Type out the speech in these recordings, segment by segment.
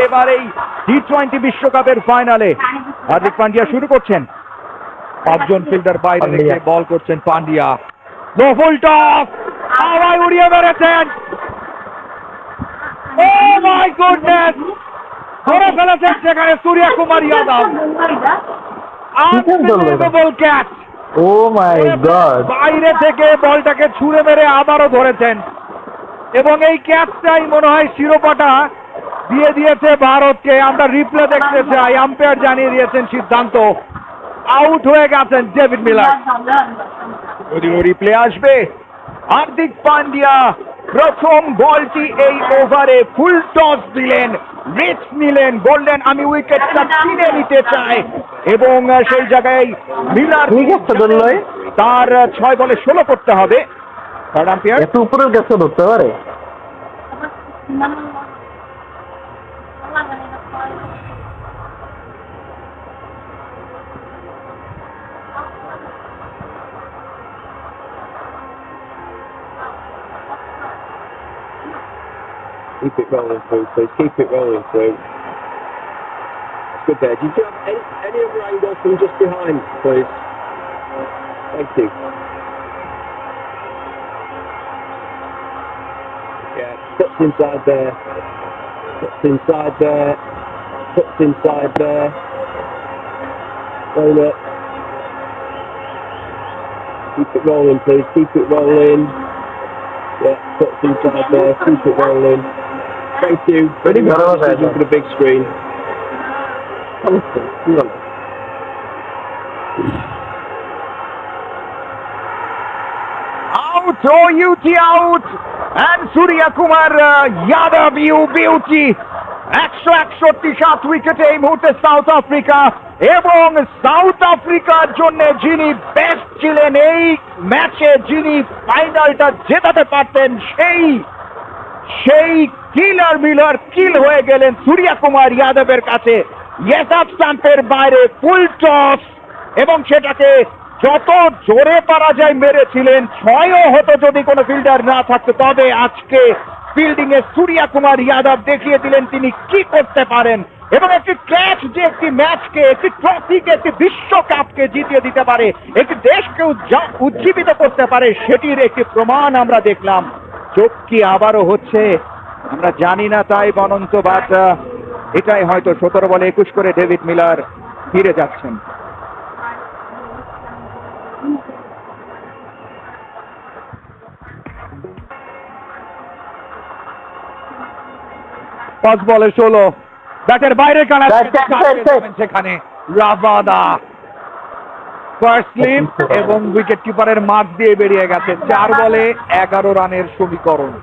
এবারেই T20 বিশ্বকাপের ফাইনালে হার্দিক পান্ডিয়া শুরু করছেন। 5 জন ফিল্ডার বাইরে রেখে বল করছেন পান্ডিয়া। নো ফুল টস, হাওয়ায় উড়িয়ে মেরেছেন। ও মাই গুডনেস, ধরে ফেলেছেন সেখানে Surya Kumar Yadav. Unbelievable catch. Oh my God, বাইরে থেকে বলটাকে ছুঁড়ে মেরে আবারও ধরেছেন এবং এই ক্যাচটাই মনে হয় শিরোপাটা দিয়ে দিয়েছে ভারতকে। আমরা রিপ্লে দেখতে চাই। আম্পায়ার জানিয়ে দিয়েছেন সিদ্ধান্ত, আউট হয়ে গেছেন ডেভিড মিলার। যদিও রিপ্লে আসবে। হার্দিক পান্ডিয়া প্রথম বলটি এই ওভারে ফুল টস দিলেন, রিস্ক নিলেন, বললেন আমি উইকেটটা কিনে নিতে চাই এবং সেই জায়গায় মিলার তার 6 বলে 16 করতে হবে। থার্ড আম্পায়ার একটু উপরের কাছে ধরতে পারে। Keep it rolling through, please. Keep it rolling through. That's good there. Do you have any other angle from just behind, please? Thank you. Yeah, puts inside there. Puts inside there. Puts inside there. Roll it. Keep it rolling, please. Keep it rolling. Yeah, puts inside there. Keep it rolling. Thank you. Very much for the big screen. Out, OUT out, and Surya Kumar Yadav, you beauty. 161 উইকেটে এই মুহূর্তে south Africa, এবং south আফ্রিকার জন্য যিনি best ছিলেন এই ম্যাচে, যিনি ফাইনালটা জেতাতে পারতেন, সেই কিলার মিলার কিল হয়ে গেলেন সূর্য কুমার যাদবের কাছে। ইয়াদব স্টাম্পের বাইরে ফুল টস, এবং সেটাকে যত জোরে পারা যায় মেরেছিলেন। 6ও হতো যদি কোনো ফিল্ডার না থাকতো। তবে আজকে ফিল্ডিং এ সূর্য কুমার যাদব দেখিয়ে দিলেন তিনি কি করতে পারেন, এবং একটি ক্যাচ যে একটি ম্যাচকে, একটি ট্রফিকে, একটি বিশ্বকাপকে জিতিয়ে দিতে পারে, একটি দেশকে উজ্জীবিত করতে পারে, সেটির একটি প্রমাণ আমরা দেখলাম। চোখ কি আবারও হচ্ছে আমরা জানি না, তাই বনন্ত বাট এটাই হয়তো 17 বলে 21 করে ডেভিড মিলার ফিরে যাচ্ছেন। পাঁচ বলে 16, ব্যাটের বাইরে কানা সেখানে রাবাদা ফার্স্ট স্লিপ এবং উইকেট কিপারের মাঠ দিয়ে বেরিয়ে গেছে। 4 বলে 11 রানের সমীকরণ।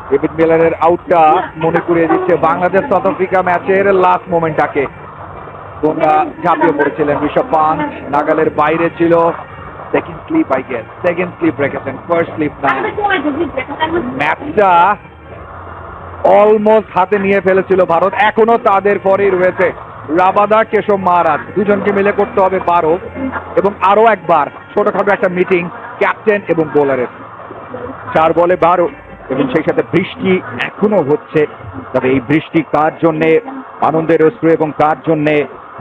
ডেভিড মিলারের আউটটা মনে করিয়ে দিচ্ছে বাংলাদেশ সাউথ আফ্রিকা ম্যাচের লাস্ট মোমেন্টটাকে। তোমরা ঝাঁপিয়ে পড়েছিলেন, ঋষভ পান্ট নাগালের বাইরে ছিল। Second slip, I guess second slip রেখেছেন, ফার্স্ট স্লিপ না। ম্যাচটা অলমোস্ট হাতে নিয়ে ফেলেছিল ভারত। এখনো তাদের পরেই রয়েছে রাবাদা, কেশব মহারাজ, দুজনকে মিলে করতে হবে 12, এবং আরো একবার ছোটখাটো একটা মিটিং ক্যাপ্টেন এবং বোলারের। 4 বলে 12, এবং সেই সাথে বৃষ্টি এখনো হচ্ছে। তবে এই বৃষ্টি কার জন্যে আনন্দের অশ্রু এবং কার জন্যে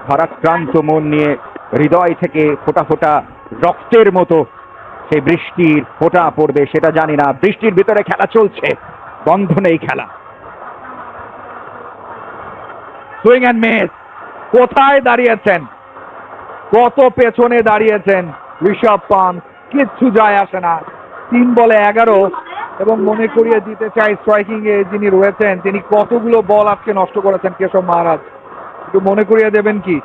ভারাক্রান্ত মন নিয়ে হৃদয় থেকে ফোঁটা ফোঁটা রক্তের মতো সেই বৃষ্টির ফোঁটা পড়বে সেটা জানি না। বৃষ্টির ভিতরে খেলা চলছে, বন্ধ নেই খেলা। Swing and miss. কোথায় দাঁড়িয়েছেন, কত পেছনে দাঁড়িয়েছেন ঋষভ পান্ট, কিচ্ছু যায় আসে না। 3 বলে 11, এবং মনে করিয়ে দিতে চাই স্ট্রাইকিং এ যিনি রয়েছেন তিনি কতগুলো বল আজকে নষ্ট করেছেন কেশব মহারাজ, একটু মনে করিয়ে দেবেন কি?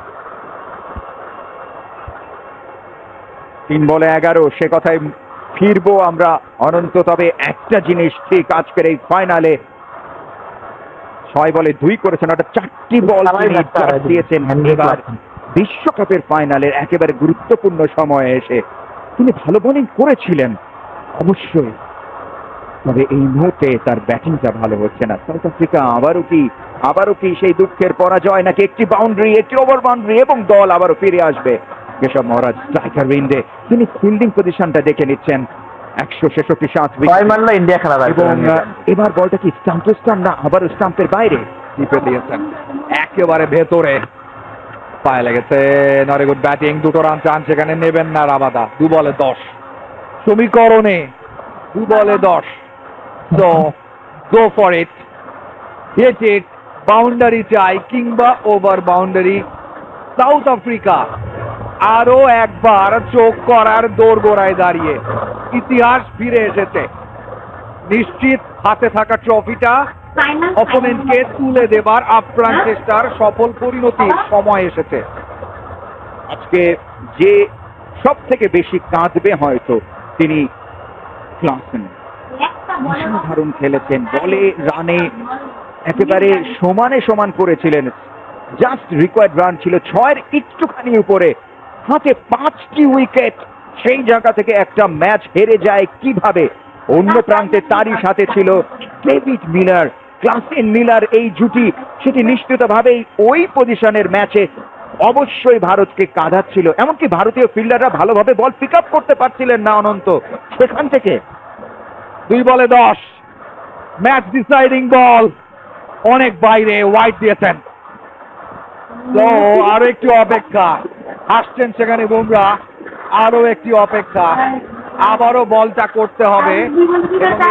3 বলে 11, সে কথায় ফিরবো আমরা অনন্ত। তবে একটা জিনিস ঠিক, আজকের এই ফাইনালে 6 বলে 2 করেছেন, অর্থাৎ 4টি বল দিয়েছেন। এবার বিশ্বকাপের ফাইনালের একেবারে গুরুত্বপূর্ণ সময়ে এসে তিনি ভালো বোলিং করেছিলেন অবশ্যই, তবে এই মুহূর্তে তার ব্যাটিংটা ভালো হচ্ছে না। সাউথ আফ্রিকা আবারও কি সেই দুঃখের পরাজয়, নাকি একটি বাউন্ডারি, একটি ওভার বাউন্ডারি এবং দল আবারও ফিরে আসবে? কেশব মহারাজ স্ট্রাইকার উইন্ডে তিনি ফিল্ডিং পজিশনটা দেখে নিচ্ছেন। 166 উইকেট, ইন্ডিয়া খেলা, এবং এবার বলটা কি স্টাম্প টু স্টাম্প না আবারও স্টাম্পের বাইরে? টিপে দিয়েছেন একেবারে ভেতরে, পায়ে লেগেছে। Not a good batting, 2 run চান সেখানে, নেবেন না রাবাদা। 2 বলে 10 সমীকরণে, 2 বলে 10। So go for it, hit it, boundary চাই কিংবা ওভার বাউন্ডারি। সাউথ আফ্রিকা আরো একবার চোখ করার দোরগোড়ায় দাঁড়িয়ে ইতিহাস ফিরে এসেছে। নিশ্চিত হাতে থাকা ট্রফিটা অপোনেন্টকে তুলে দেবার আপ্রাণ চেষ্টার সফল পরিণতির সময় এসেছে। আজকে যে সব থেকে বেশি কাঁদবে হয়তো তিনি ক্লাসেন। অসাধারণ খেলেছেন, বলে রানে একেবারে সমানে সমান করেছিলেন। জাস্ট রিকোয়ার্ড রান ছিল 6-এর একটুখানি উপরে, হাতে 5টি উইকেট। সেই জায়গা থেকে একটা ম্যাচ হেরে যায় কিভাবে। অন্য প্রান্তে তারই সাথে ছিল ডেভিড মিলার, ক্লাসেন মিলার। এই জুটি সেটি নিশ্চিতভাবেই ওই পজিশনের ম্যাচে অবশ্যই ভারতকে কাঁদাচ্ছিল। এমনকি ভারতীয় ফিল্ডাররা ভালোভাবে বল পিক আপ করতে পারছিলেন না অনন্ত। সেখান থেকে 2 বলে 10, ম্যাচ ডিসাইডিং বল, অনেক বাইরে, ওয়াইড দিয়েছেন। তো আরো একটু অপেক্ষা, আসছেন সেখানে বুমরা, আরো একটি অপেক্ষা, আবারও বলটা করতে হবে এবং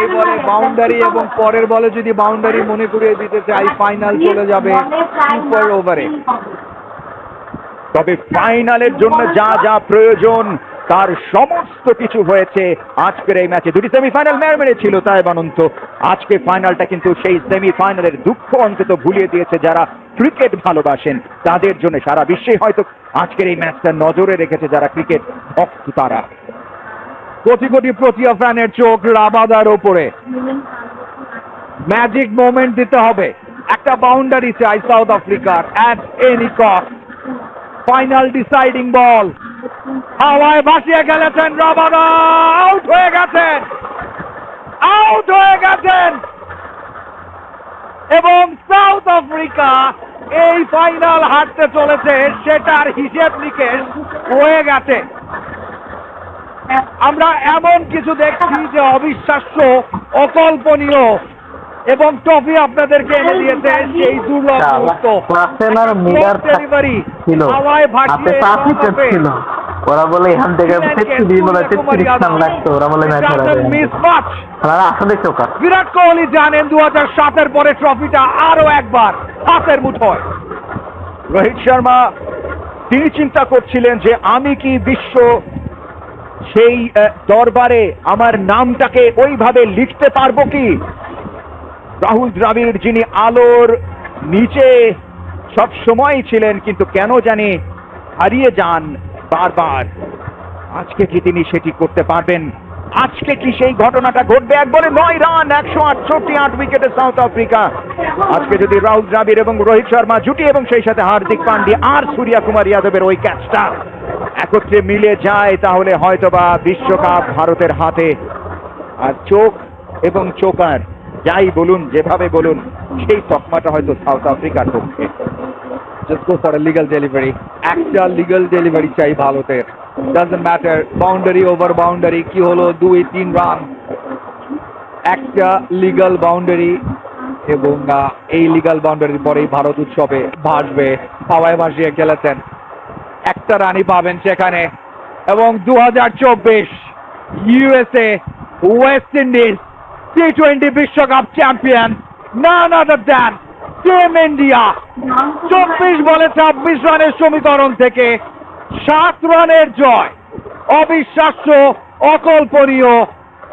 এই বলে বাউন্ডারি, এবং পরের বলে যদি বাউন্ডারি মনে করিয়ে দিতে চাই, ফাইনাল চলে যাবে সুপার ওভারে। তবে ফাইনালের জন্য যা যা প্রয়োজন তার সমস্ত কিছু হয়েছে আজকের এই ম্যাচে। 2টি সেমিফাইনাল মেরেছিল তাই অনন্ত, আজকে ফাইনালটা কিন্তু সেই সেমিফাইনালের দুঃখ অন্তত ভুলিয়ে দিয়েছে যারা ক্রিকেট ভালোবাসেন তাদের জন্য। সারা বিশ্বে হয়তো আজকের এই ম্যাচটা নজরে রেখেছে যারা ক্রিকেট ভক্ত তারা। কোটি কোটি প্রোটিয়া ফ্যানের চোখ রাবাদার ওপরে। ম্যাজিক মোমেন্ট দিতে হবে, একটা বাউন্ডারি চাই সাউথ আফ্রিকার at any cost. Final deciding ball, হাওয়ায় ভাসিয়ে গেলেছেন রাবাদা, আউট হয়ে গেছেন, আউট হয়ে গেছেন। এবং সাউথ আফ্রিকা এই ফাইনাল হারতে চলেছে, সেটার হিসেব নিকেশ হয়ে গেছে। আমরা এমন কিছু দেখছি যে অবিশ্বাস্য, অকল্পনীয়, এবং ট্রফি আপনাদেরকে এনে দিয়েছে সেই দুর্লভ মুহূর্ত। ডেলিভারি হাওয়ায় ভাসিয়ে ছিল, ওরা বলে এখান থেকে 33 রান লাগতো, ওরা বলে ম্যাচ হারাবে। আসলে চোখা বিরাট কোহলি জানেন 2007-এর পরে ট্রফিটা আরো একবার হাতের মুঠোয়। রোহিত শর্মা তিনি চিন্তা করছিলেন যে আমি কি বিশ্ব সেই দরবারে আমার নামটাকে ওইভাবে লিখতে পারবো কি। রাহুল দ্রাবিড় যিনি আলোর নিচে সব সময় ছিলেন কিন্তু কেন জানি হারিয়ে যান বারবার, আজকে কি তিনি সেটি করতে পারবেন? আজকে কি সেই ঘটনাটা ঘটবে? 1 বলে 9 রান, 168, 8 উইকেটে সাউথ আফ্রিকা। আজকে যদি রাহুল দ্রাবিড় এবং রোহিত শর্মা জুটি এবং সেই সাথে হার্দিক পান্ডিয়া আর সূর্য কুমার যাদবের ওই ক্যাচটা একত্রে মিলে যায় তাহলে হয়তোবা বিশ্বকাপ ভারতের হাতে। আর চোখ এবং চোকার যাই বলুন, যেভাবে বলুন, সেই তকমাটা হয়তো সাউথ আফ্রিকার পক্ষে। Just go for a legal delivery, একটা লিগ্যাল ডেলিভারি চাই ভারতের। Doesn't matter boundary over boundary কি হলো, 2-3 রান, একটা লিগ্যাল বাউন্ডারি। এবং এই লিগ্যাল বাউন্ডারির পরেই ভারত উৎসবে ভাসবে। হাওয়ায় ভাসিয়ে খেলেছেন, একটা রানই পাবেন সেখানে। এবং 2024 ইউএসএ ওয়েস্ট ইন্ডিজ T20 বিশ্বকাপ champion none other than team India. 24 বলে 26 রানের সমীকরণ থেকে 7 রানের জয়, অবিশ্বাস্য, অকল্পনীয়।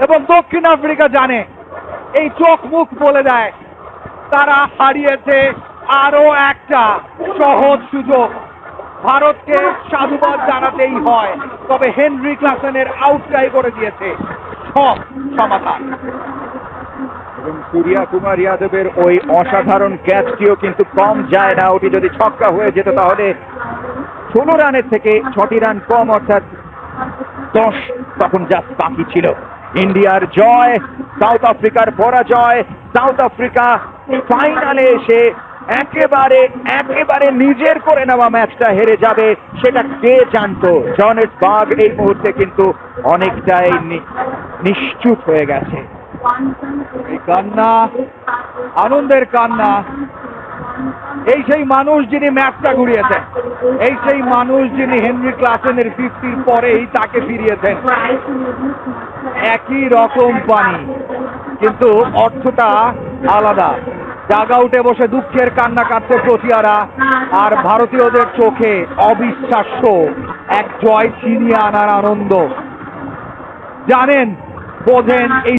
এবং দক্ষিণ আফ্রিকা জানে, এই চোখ মুখ বলে দেয়, তারা হারিয়েছে আরো একটা সহজ সুযোগ। ভারতকে সাধুবাদ জানাতেই হয়, তবে হেনরি ক্লাসেনের আউটটাই করে দিয়েছে সব সমাধান। এবং সূর্য কুমার যাদবের ওই অসাধারণ ক্যাচটিও কিন্তু কম যায় না। ওটি যদি ছক্কা হয়ে যেত তাহলে 16 রানের থেকে 6টি রান কম, অর্থাৎ 10 তখন জাস্ট বাকি ছিল। ইন্ডিয়ার জয়, সাউথ আফ্রিকার পরাজয়। সাউথ আফ্রিকা ফাইনালে এসে একেবারে নিজের করে নেওয়া ম্যাচটা হেরে যাবে, সেটা কে জানতো। জোহানেসবার্গ এই মুহূর্তে কিন্তু অনেকটাই নিশ্চুপ হয়ে গেছে। এই কান্না, আনন্দের কান্না, এই সেই মানুষ যিনি ম্যাচটা ঘুরিয়েছেন, এই সেই মানুষ যিনি হেনরি ক্লাসেনের 50-র পরেই তাকে ফিরিয়েছেন। একই রকম পানি, কিন্তু অর্থটা আলাদা। ডাগ আউটে বসে দুঃখের কান্না কাটছে প্রোটিয়ারা, আর ভারতীয়দের চোখে অবিশ্বাস্য এক জয় ছিনিয়ে আনার আনন্দ। জানেন, বোঝেন এই